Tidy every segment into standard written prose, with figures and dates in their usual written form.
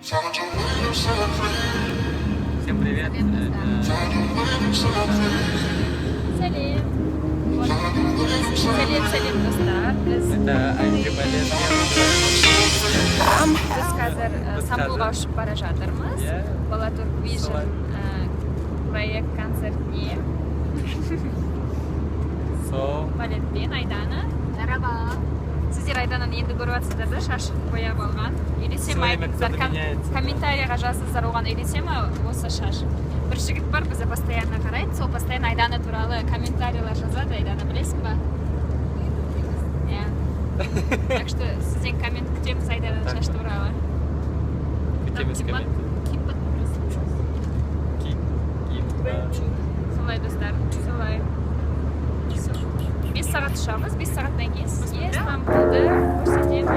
Всем привет. Сәлем. Сәлем достар. Это Айгибалет. Біз қазір Стамбулға ұшып бара жатырмыз. Балатурк Vision проект концертіне. Балетпен Айдана. Merhaba. Сіздер Айдананы енді көріп жатсыздар да, шашын бояп алған. Елесе ме айтыңыздар, комментарийға жазыңыздар, оған елесе ме осы шаш. Бір жігіт бар, бізді постоянно қарайды, сол постоянно Айдана туралы комментарийлер жазады. Айдана білесің ба? Иә. Так что сізден коммент күтеміз Айдана шаш туралы. Күтеміз коммент. Солай достар, солай. 5 сағат ұшамыз, 5 сағаттан кейін сізге Стамбулды көрсетемін.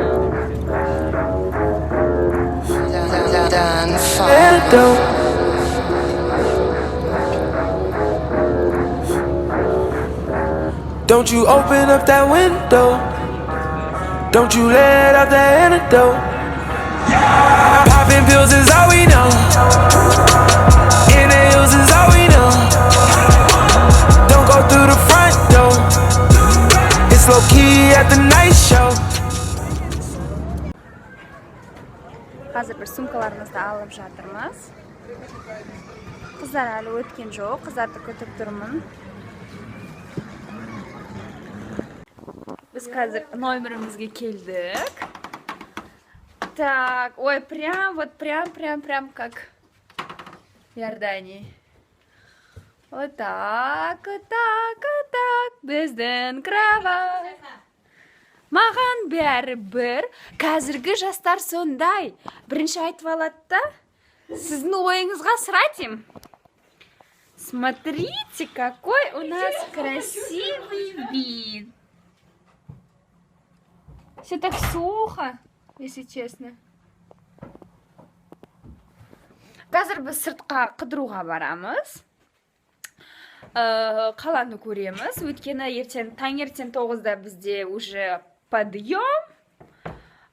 Don't you open up that window. Don't you let out that antidote. Popping pills is all we know. Inhales is all we know. Don't go through the front door. It's low key at the night show. Қазір бір сумкаларымызды алып жатырмыз. Қыздар әлі өткен жоқ, қыздарды күтіп тұрмын. Біз қазір номерімізге келдік. Так, ой, прям как в Иордании. Вот так, біздің кровать. Маған бәрібір, қазіргі жастар сондай. Бірінші айтып алады да, сіздің ойыңызға сыратим. Смотрите, какой у нас красивый вид. Все так сухо, если честно. Қазір біз сыртқа қыдыруға барамыз. Қаланы көреміз. Өйткені таңертең 9-да бізде уже подъем.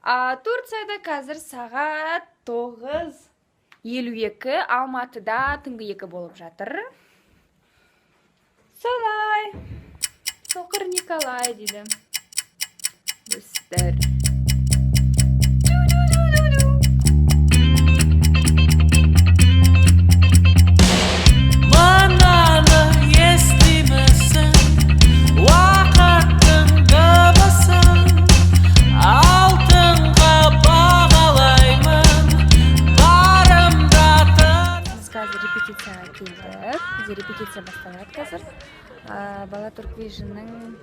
Турцияда қазір сағат 9:52, Алматыда түнгі 2 болып жатыр. Солай. Соқыр Николай дейді. Достар. Репетиция басталады қазір. Балатурк Vision'ның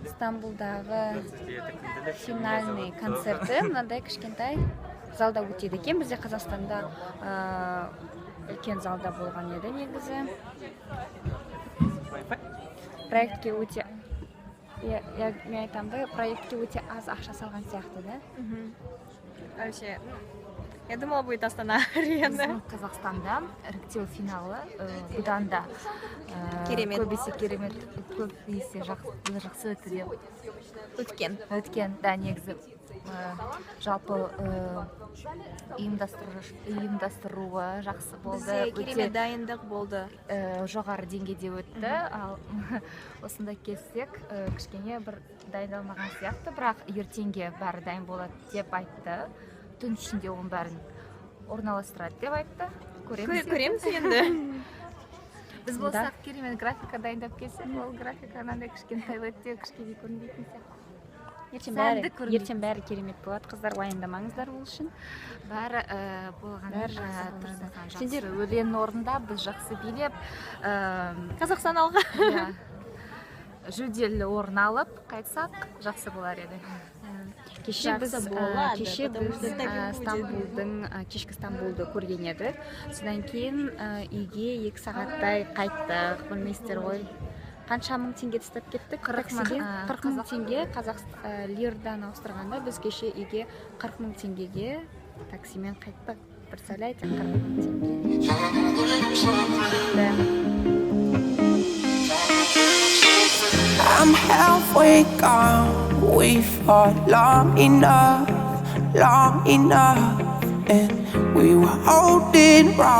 Стамбулдағы финальный концерті мынандай кішкентай залда өтеді екен. Бізде Қазақстанда үлкен залда болған еді негізі. Проектке өте, мен айтамды, проектке өте аз ақша салған сияқты, да? Вообще, я думала, будет Астана-арена. Қазақстанда іріктеу финалы бұдан да көбесе керемет, көбесе жақсы өтті деп өткен, да, негізі жалпы ұйымдастыруы жақсы болды. Бізде керемет дайындық болды. Жоғары деңгейде өтті. Ал осында келсек, кішкене бір дайындалмаған сияқты, бірақ ертеңге бәрі дайын болады деп айтты. Түн ішінде оның бәрін орналастырады деп айтты. Көреміз енді. Біз болсақ керемет графика дайындап келсек, ол графика анандай кішкентай өтте кішкене көрінбейтін сияқты. Ертең бәрі керемет болады, қыздар, уайымдамаңыздар ол үшін. Бәрі болған жақсы. Сендер өлең орында біз жақсы билеп, Қазақстан алға. Жүлделі орын алып қайтсақ жақсы болар еді. Кеше біз кешкі Стамбулды көрген едік. Содан кейін үйге 2 сағаттай қайттық. Білмейсіздер ғой. Қанша мың теңге тастап кеттік? 40 мың теңге лирадан ауыстырғанда біз кеше үйге 40 мың теңгеге таксимен қайттық. Бір сәлейте 40 мың теңге. I'm halfway gone. We fought long enough, long enough. and we were holding wrong.